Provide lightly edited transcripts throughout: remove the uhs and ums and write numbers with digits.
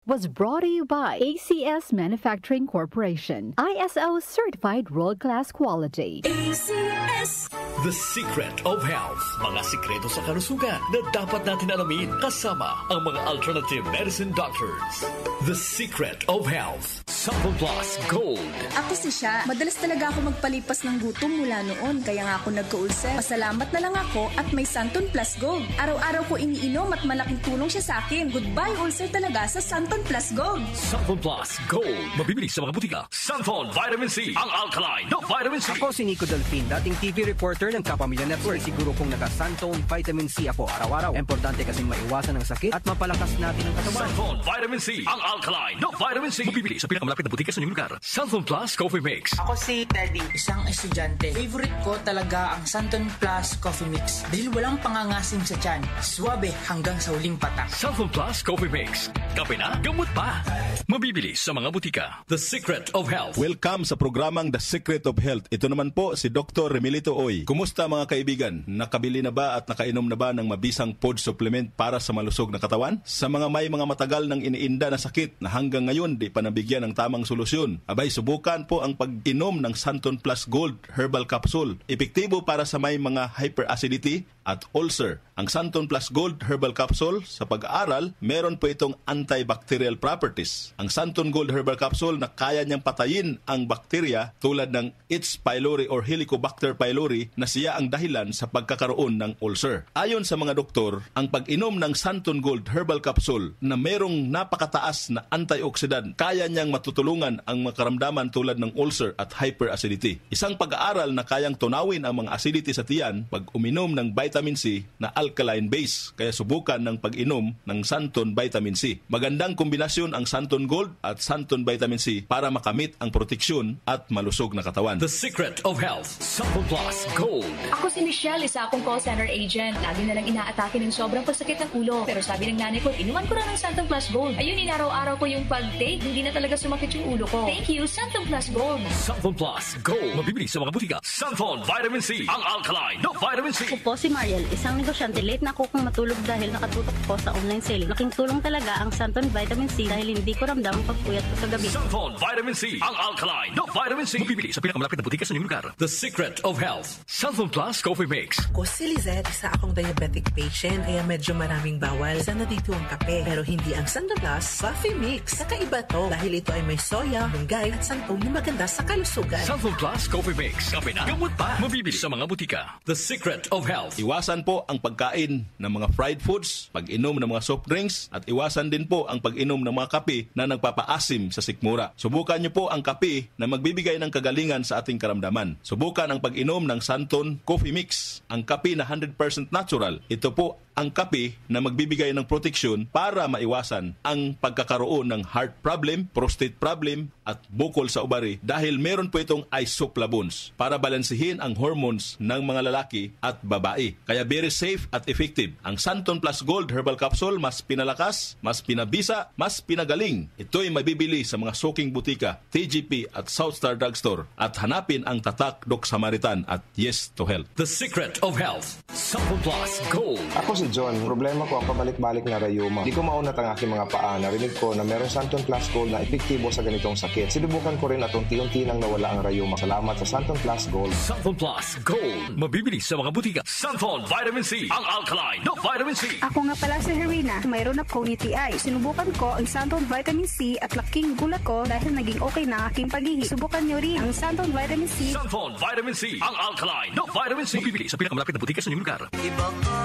was brought to you by ACS Manufacturing Corporation, ISO certified world-class quality. ACS. The Secret of Health. Mga sikreto sa kalusugan na dapat natin alamin kasama ang mga alternative medicine doctors. The Secret of Health. Santon Plus Gold. Ako si Sha. Madalas talaga ako magpalipas ng gutom mula noon. Kaya nga ako nagka-ulcer. Pasalamat na lang ako at may Santon Plus Gold. Araw-araw ko iniinom at malaking tulong siya sa akin. Goodbye ulcer talaga sa Santon Plus Gold. Santon Plus Gold. Mabibili sa mga butika. Santon Vitamin C. Ang alkaline na vitamin C. Ako si Nico Delfin, dating TV reporter ng Kapamilya Network. Siguro kong naka-Santon Vitamin C ako araw-araw. Importante kasing maiwasan ang sakit at mapalakas natin ang katawan. Santon Vitamin C. Ang alkaline na vitamin C. Mabibili sa pinakamalapit na butika sa inyong lugar. Santon Plus Coffee Mix. Ako si Teddy, isang estudyante. Favorite ko talaga ang Santon Plus Coffee Mix dahil walang pangangasim sa tiyan. Swabe hanggang sa huling patak. Santon Plus Coffee Mix. Kape na, gamot pa. Mabibili sa mga butika. The Secret of Health. Welcome sa programang The Secret of Health. Ito naman po si Dr. Remilito Oy. Kumusta mga kaibigan? Nakabili na ba at nakainom na ba ng mabisang food supplement para sa malusog na katawan? Sa mga may mga matagal nang iniinda na sakit na hanggang ngayon di pa nabigyan ng tamang solusyon, abay subukan po ang pag-inom ng Santon Plus Gold Herbal Capsule. Epektibo para sa may mga hyperacidity at ulcer. Ang Santon Plus Gold Herbal Capsule, sa pag-aaral, meron po itong antibacterial properties. Ang Santon Gold Herbal Capsule na kaya niyang patayin ang bakterya tulad ng H. pylori or Helicobacter pylori na siya ang dahilan sa pagkakaroon ng ulcer. Ayon sa mga doktor, ang pag-inom ng Santon Gold Herbal Capsule na merong napakataas na antioxidant, kaya niyang matutulungan ang makaramdaman tulad ng ulcer at hyperacidity. Isang pag-aaral na kayang tunawin ang mga acidity sa tiyan pag uminom ng vitamin C na alkaline base. Kaya subukan ng pag-inom ng Santon Vitamin C. Magandang kombinasyon ang Santon Gold at Santon Vitamin C para makamit ang proteksyon at malusog na katawan. The Secret of Health. Santon Plus Gold. Ako si Michelle, isa akong call center agent. Lagi na lang inaatake ng sobrang pasakit ng ulo. Pero sabi ng nanay ko, inuman ko na ng Santon Plus Gold. Ayun, inaraw-araw ko yung pag-take. Hindi na talaga sumakit yung ulo ko. Thank you, Santon Plus Gold. Santon Plus Gold. Mabibili sa mga butika. Santon Vitamin C. Ang alkaline na vitamin C. Ako po si Mariel, isang negosyante. Late na ako kung matulog dahil nakatutok ko sa online selling. Laking tulong talaga ang Santon Vitamin C dahil hindi ko ramdam ang pagpuyat ko sa gabi. Santon Vitamin C. Ang alkaline na vitamin C. Mabibili sa pinakamalapit na butika sa inyong lugar. The Secret of Health. Santon Plus Coffee Mix. Ako si Lizette, isa akong diabetic patient kaya medyo maraming bawal. Sana dito ang kape pero hindi ang Santon Plus Coffee Mix. Kakaiba to dahil ito ay may soya, benggay at santol na maganda sa kalusugan. Santon Plus Coffee Mix. Kape na, gamot pa. Mabibili sa mga butika. The Secret of Health. Iwasan po ang pagkain ng mga fried foods, pag-inom ng mga soft drinks, at iwasan din po ang pag-inom ng mga kape na nagpapaasim sa sikmura. Subukan niyo po ang kape na magbibigay ng kagalingan sa ating karamdaman. Subukan ang pag-inom ng Santon Coffee Mix, ang kape na 100% natural. Ito po ang kape na magbibigay ng proteksyon para maiwasan ang pagkakaroon ng heart problem, prostate problem, at bukol sa ubari dahil meron po itong isoflavones para balansihin ang hormones ng mga lalaki at babae. Kaya very safe at effective. Ang Santon Plus Gold Herbal Capsule mas pinalakas, mas pinabisa, mas pinagaling. Ito'y mabibili sa mga suking butika, TGP at Southstar Drugstore at hanapin ang tatak Doc Samaritan at Yes to Health. The Secret of Health. Santon Plus Gold. Ako si John. Problema ko ang pabalik-balik na rayuma. Di ko maunat ang aking mga paa. Narinig ko na meron Santon Plus Gold na epektibo sa ganitong sakit. Sinubukan ko rin at unti-unti nang nawala ang rayuma. Salamat sa Santon Plus Gold. Santon Plus Gold. Mabibili sa mga butika. Santon Vitamin C. Ang alkaline na vitamin C. Ako nga pala si Herina. Mayroon akong UTI. Sinubukan ko ang Santon Vitamin C at laking gulat ko dahil naging okay na ang aking paghihi. Subukan nyo rin ang Santon Vitamin C. Santon Vitamin C. Ang alkaline na vitamin C. Mabibili sa pinakamalapit na butika sa inyong lugar. Iba ka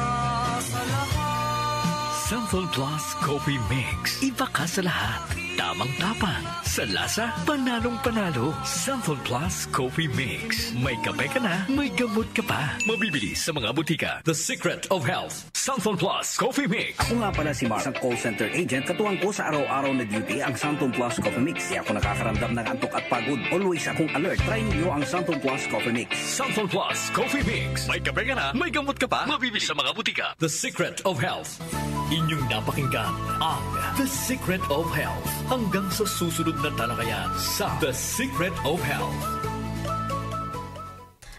sa lahat. Santon Plus Coffee Mix. Iba ka sa lahat. Tamang tapang. Sa lasa, panalong-panalo. Santon Plus Coffee Mix. May kape ka na, may gamot ka pa. Mabibili sa mga butika. The Secret of Health. Santon Plus Coffee Mix. Ako nga pala si Mark, isang call center agent. Katuwang ko sa araw-araw na duty ang Santon Plus Coffee Mix. Di ako nakakaramdam ng antok at pagod. Always akong alert. Try niyo ang Santon Plus Coffee Mix. Santon Plus Coffee Mix. May kape ka na, may gamot ka pa. Mabibili sa mga butika. The Secret of Health. Inyong napakinggan ang The Secret of Health. Hanggang sa susunod na talakayan sa The Secret of Health.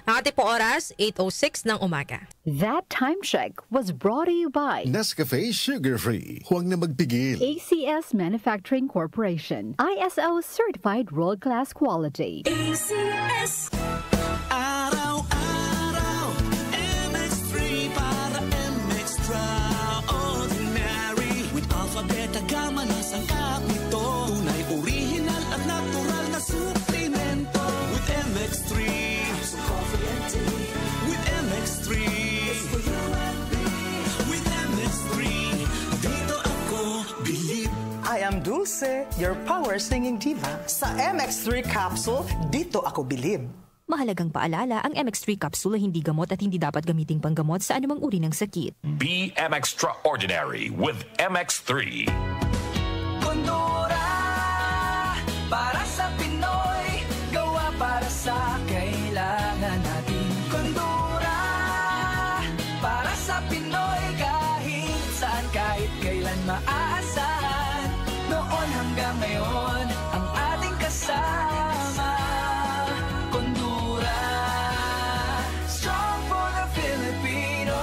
At ating pong oras, 8:06 ng umaga. That time check was brought to you by Nescafe Sugar Free. Huwag na magpigil. ACS Manufacturing Corporation. ISO certified world-class quality. ACS. Araw-araw, MX3 para extraordinary. With alpha, beta, gamma na sangkap nito. Tunay, original at natural na suplemento. With MX3, so coffee and tea. With MX3, it's for you and me. With MX3, dito ako believe. I am Dulce, your power singing diva. Sa MX3 capsule, dito ako bilib. Mahalagang paalala, ang MX3 capsule ay hindi gamot at hindi dapat gamiting panggamot sa anumang uri ng sakit. Be extraordinary with MX3. Kondora, para sa Pinoy, gawa para sa kailangan natin. Kondora, para sa Pinoy, kahit saan, kahit kailan maaasahan. Noon hanggang ngayon, ang ating kasama. Kondora, strong for the Filipino.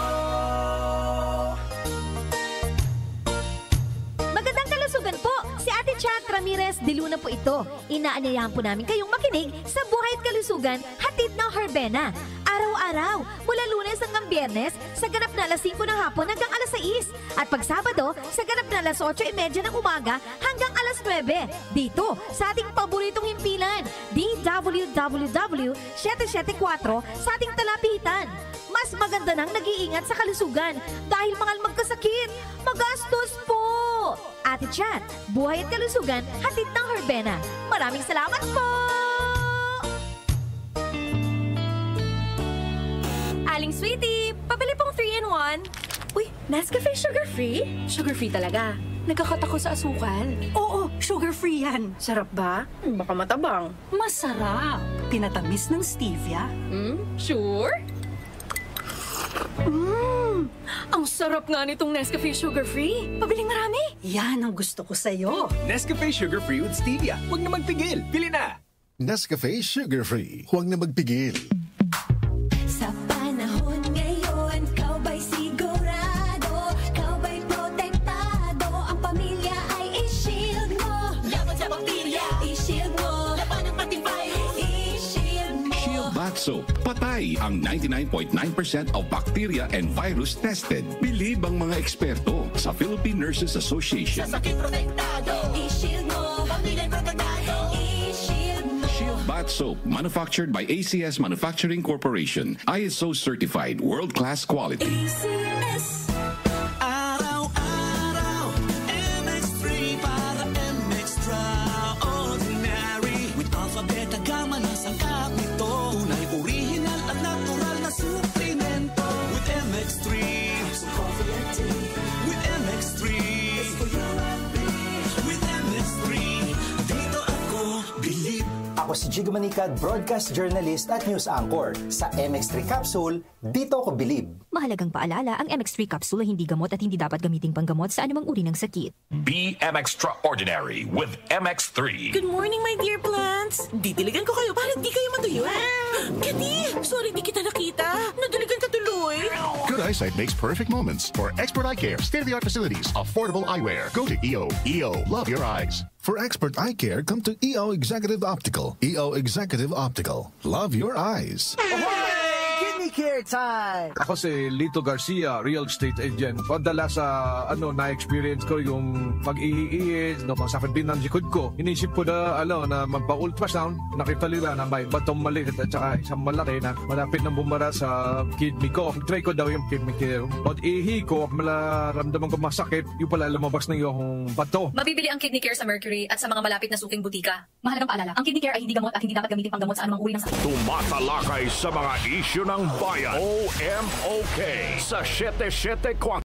Magandang kalusugan po! Si Ate Chat Ramirez de Luna po ito. Inaanyayahan po namin kayong makinig sa Buhay at Kalusugan, hatid ng Herbena. Araw-araw, mula Lunes hanggang Biyernes, sa ganap na alas 5 ng hapon hanggang alas 6. At pag Sabado, sa ganap na alas 8:30 ng umaga hanggang alas 9. Dito, sa ating paboritong himpilan, DWWW 774 sa ating talapitan. Mas maganda nang nag-iingat sa kalusugan dahil mahal magkasakit. Magastos po! Ate Chat, Buhay at Kalusugan, hatid ng Herbena. Maraming salamat po! Aling Sweetie, pabili pong 3-in-1. Uy, Nescafe sugar-free? Sugar-free talaga. Nagkakot ako sa asukal. Oo, sugar-free yan. Sarap ba? Baka matabang. Masarap. Tinatamis ng stevia. Sure? Ang sarap nga nitong Nescafe sugar-free. Pabiling marami. Yan ang gusto ko sa'yo. Nescafe sugar-free with stevia. Huwag na magpigil. Pili na! Nescafe Sugar Free. Huwag na magpigil. Sa panahon ngayon, kau ba'y sigurado? Kau ba'y protektado? Ang pamilya ay i-shield mo. Laban sa bakterya, i-shield mo. Laban ng pating virus, i-shield mo. Shield Bath Soap. Patay ang 99.9% of bacteria and virus tested. Bilib ang mga eksperto sa Philippine Nurses Association. Sa sakit protektado, i-shield mo. Pamilya protektado, i-shield mo. Shield Bath Soap, manufactured by ACS Manufacturing Corporation. ISO certified world-class quality. ACS. Araw-araw, MX3 para extraordinary. With alpha, beta, gamma na sangkap nito. Tunay, original at natural na suplemento. With MX3, so coffee and tea. With MX3, it's for you and me. With MX3, dito ako believe. Ako si Jigo Manicad, broadcast journalist at news anchor. Sa MX3 Capsule, dito ako bilib. Mahalagang paalala, ang MX3 capsule ay hindi gamot at hindi dapat gamiting panggamot sa anumang uri ng sakit. Be extraordinary with MX3. Good morning, my dear plants. Didiligan ko kayo para di kayo matuyo. Kati, sorry di kita nakita. Nadiligan ka tuloy. Good eyesight makes perfect moments. For expert eye care, state-of-the-art facilities, affordable eyewear. Go to EO. EO, love your eyes. For expert eye care, come to EO Executive Optical. EO Executive Optical. Love your eyes. Kidney care time! Ako si Lito Garcia, real estate agent. Padala sa, na-experience ko yung pag-iiis, sakit din ng likod ko. Inisip ko na, na magpa-ultrasound. Nakita nila na may batong maliit at saka isang malaki na malapit na bumara sa kidney ko. Try ko daw yung kidney care. Pag-ihi ko, malaramdaman ko masakit, yung pala lumabas na yung bato. Mabibili ang kidney care sa Mercury at sa mga malapit na suking butika. Mahalagang paalala, ang kidney care ay hindi gamot at hindi dapat gamitin panggamot sa anumang uri ng sakit. Tumatalakay sa mga isyu ng bayan. OMOK sa 774